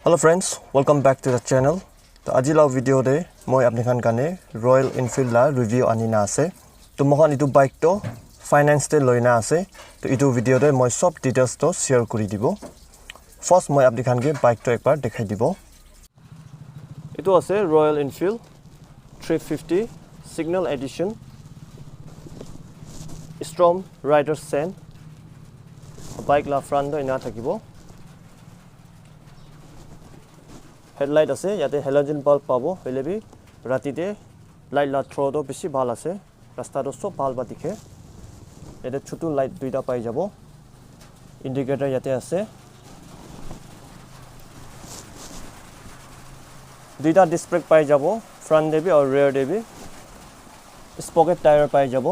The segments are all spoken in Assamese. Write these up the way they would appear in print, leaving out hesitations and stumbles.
Hello friends, welcome back to the channel. तो आज ला वीडियो दे मैं अपने खान काने रॉयल इनफील्ड ला रिव्यू आनीना आसे तो मोहन इटू बाइक तो फाइनेंस ते लइना आसे तो इटू वीडियो दे मैं सब डिटेल्स तो शेयर करि दिबो फर्स्ट मैं अपने खान के बाइक तो एक बार देखाइ दिबो इटू आसे Royal Enfield 350 signal edition storm rider सेन बाइक ला फ्रंट इना থাকিবो हेडलाइट আছে ইয়াতে হেলোজেন বাল্ব পাবো হইলেবি রাতিতে লাইট লা থ্রোটো বেশি ভাল আছে রাস্তাটো সব ভাল বাতিখে এতে ছোট লাইট দুইটা পাই যাব ইন্ডিকেটর ইয়াতে আছে দুইটা ডিসপ্লে পাই যাব ফ্রন্ট দেবি আর রিয়ার দেবি স্পকেট টায়ার পাই যাব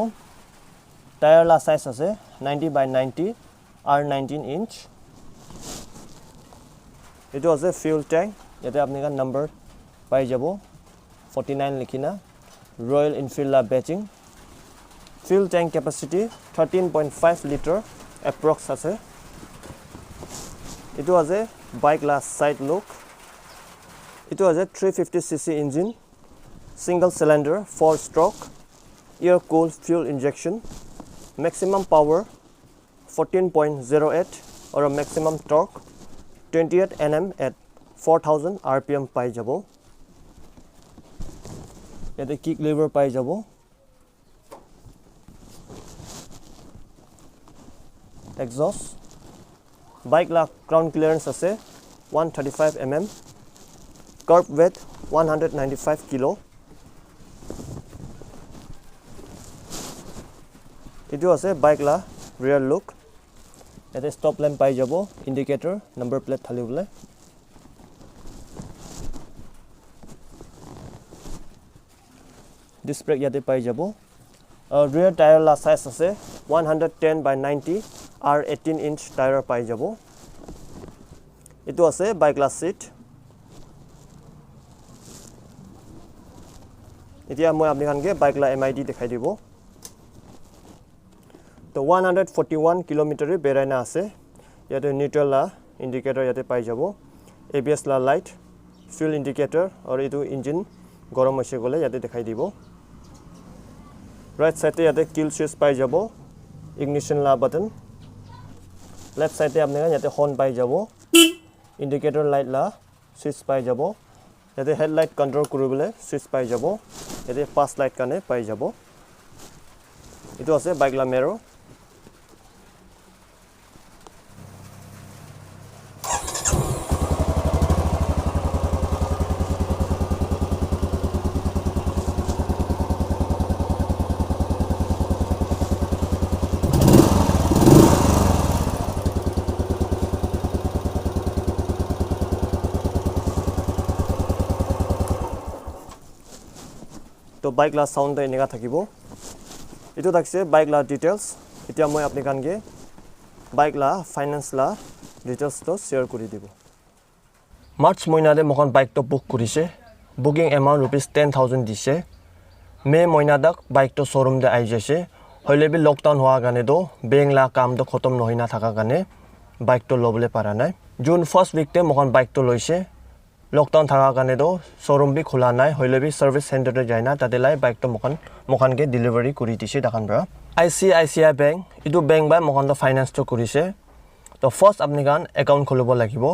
টায়ার লা সাইজ আছে 90 বাই 90 আর 19 ইঞ্চ এটো আছে ফিউল ট্যাঙ্ক ইয়াতে আপনি কা নাম্বার পাই যাব 49 লিখিনা রয়্যাল এনফিল্ড লা batching fuel tank capacity 13.5 litre approx আছে এটো আছে বাইক লা সাইড লুক এটো আছে 350 CC engine single cylinder 4 stroke air cooled fuel injection maximum power 14.08 or a maximum torque 28 Nm at 4000 rpm পাই যাব এতে কিক লিভার পাই যাব এক্সস্ট বাইক লা গ্রাউন্ড ক্লিয়ারেন্স আছে 135 mm কার্ব ওয়েট 195 কিলো এটো আছে বাইক লা রিয়ার লুক এতে স্টপ ল্যাম্প পাই যাব ইন্ডিকেটর নাম্বার প্লেট থালিবলে ডিসপ্লে ইয়াতে পাই যাব রিয়ার টায়ার লা সাইজ আছে 110 বাই 90 আর 18 ইঞ্চ টায়ার পাই যাব এটো আছে বাইক লা সিট এতিয়া মই আপনি কানকে বাইক লা এমআইডি দেখাই দিব তো 141 কিলোমিটার বেরাইনা আছে ইয়াতে নিউট্রাল লা ইন্ডিকেটর ইয়াতে পাই যাব এবিএস লা লাইট ফুয়েল ইন্ডিকেটর আর এটো ইঞ্জিন গরম হইছে গলে ইয়াতে দেখাই দিব রাইট সাইডে ইয়াতে কিল সুইচ পাই যাব ইগনিশন লা বাটন লেফট সাইডে আপনি ইয়াতে হর্ন পাই যাব ইন্ডিকেটর লাইট লা সুইচ পাই যাব ইয়াতে হেডলাইট কন্ট্রোল কৰিবলে সুইচ পাই যাব ইয়াতে পাস লাইট কানে পাই যাব এটো আছে বাইক লা মেৰো তো বাইক লা সাউন্ড এনেকা থাকিব এটো থাকছে বাইক লা ডিটেইলস এতিয়া মই আপনি কানকে বাইক লা ফাইনান্স লা ডিটেইলস তো শেয়ার কৰি দিব মাৰ্চ মহিনাতে মখন বাইক তো বুক কৰিছে বুকিং এমাউন্ট ₹10,000 দিছে মে মহিনাদাক বাইক তো শোৰুম দে আই যাইছে হইলেবি লকডাউন হোৱা গানে তো বেং লা কাম তো খতম নহইনা থাকা গানে বাইক তো লবলে পাৰা নাই জুন ফার্স্ট উইক তে মখন বাইক তো লৈছে লকডাউন থাকা গানে তো শোরুম বি খোলা নাই হইলেবি সার্ভিস সেন্টারে যায়না তাতেলাই বাইক তো মখন কে ডেলিভারি কৰি দিছে দেখান বৰা আইসিআইসিআই বেংক ইটো বেংক বা মখন তো ফাইনান্স তো কৰিছে তো ফার্স্ট আপনি গান একাউন্ট খুলিব লাগিব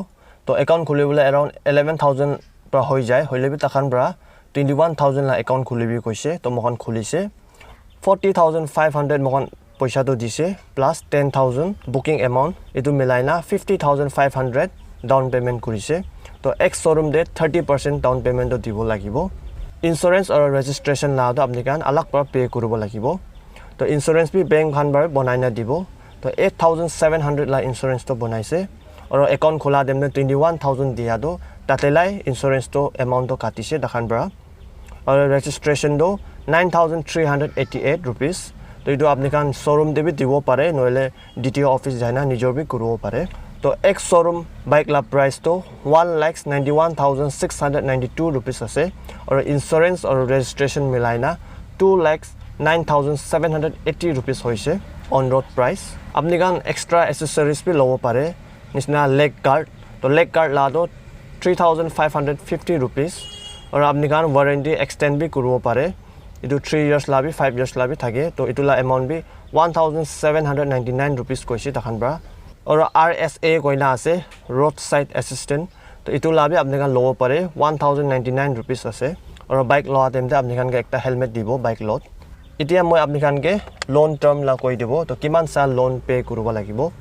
তো একাউন্ট খুলিবলে अराउंड 11000 পৰা হৈ যায় হইলেবি তাখান বৰা 21000 লা একাউন্ট খুলিবি কৈছে তো মখন খুলিছে 40500 মখন পইচা তো দিছে প্লাস 10000 বুকিং এমাউন্ট ইটো মিলাইনা 50500 ডাউন পেমেন্ট কৰিছে তো এক্স শোৰুম দে 30% ডাউন পেমেন্ট দিব লাগিব ইন্স্যুৰেন্স আৰ ৰেজিস্ট্ৰেশন লা তো আপনি কান আলাগ পৰা পে কৰিব লাগিব তো ইন্স্যুৰেন্স বি বেংক ভানবাৰ বনাইনা দিব তো 8700 লা ইন্স্যুরেন্স তো বনাইছে আর একাউন্ট খোলা দেমনে 21000 দিয়া দো তাতেলাই ইন্স্যুরেন্স তো এমাউন্ট তো কাটিছে দেখান বৰা আৰ ৰেজিস্ট্ৰেশন দো 9388 rupees তো ইটো আপনি কান শোৰুম দেবি দিব পাৰে নইলে ডিটিও অফিস যায়না নিজৰ বি কৰিব পারে तो एक शोरूम बाइक ला प्राइस तो 1,91,692 रुपीस আছে और इंश्योरेंस और रजिस्ट्रेशन मिलाइना 2,09,780 रुपीस होइसे ऑन रोड प्राइस अपनी गान एक्स्ट्रा एक्सेसरीज भी लव पारे निसना लेग गार्ड तो लेग गार्ड ला दो 3,550 rupees और आपने कान वारंटी एक्सटेंड भी करबो पारे इतो 3 years लाबी 5 years लाबी थाके तो इतुला अमाउंट भी 1,799 rupees कोइसे तखन बा और RSA कोइना आसे रोड साइड असिस्टेंट तो इतुला भी आपने कान लो पारे 1,099 rupees आसे और बाइक लो आतेमते आपने कान के एकटा हेलमेट दिबो बाइक लोड इतिया মই आपने कान के लोन टर्म ला कोइ दिबो तो किमान साल लोन पे करबो लागिबो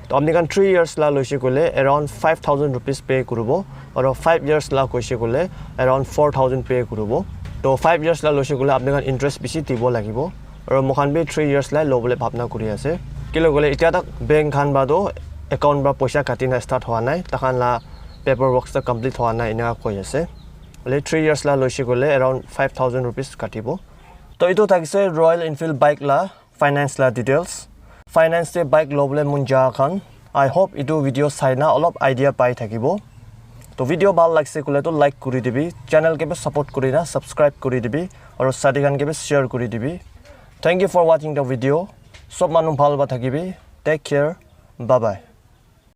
तो आपने कान 3 years ला लइसे कोले अराउंड 5,000 rupees पे करबो और 5 years ला कोइसे कोले अराउंड 4,000 पे करबो तो 5 years ला लइसे कोले आपने कान इंटरेस्ट बेसी दिबो लागिबो और मखान भी 3 years ला लोबले भावना करि आसे किलो कोले इतिया तक बैंक खान बादो अकाउंट बा पैसा काटिना स्टार्ट होआ नाय तखान ला पेपर वर्क्स त कंप्लीट होआ नाय इना कोइ आसे बोले 3 years ला लइसे कोले अराउंड 5,000 rupees काटिबो तो इतो थाकिसे रॉयल एनफील्ड बाइक ला फाइनेंस ला डिटेल्स फाइनेंस से बाइक लोबले मुंजा खान आई होप इतो वीडियो साइना अलप आइडिया पाइ थाकिबो तो वीडियो ভাল লাগছে কোলে তো লাইক কৰি দিবি চ্যানেল কে সাপোৰ্ট কৰি না সাবস্ক্ৰাইব কৰি দিবি আৰু সাথী গান কে শেয়াৰ কৰি দিবি thank you for watching the video সব মানুহ ভাল বা থাকিবি টেক কেয়াৰ বাই বাই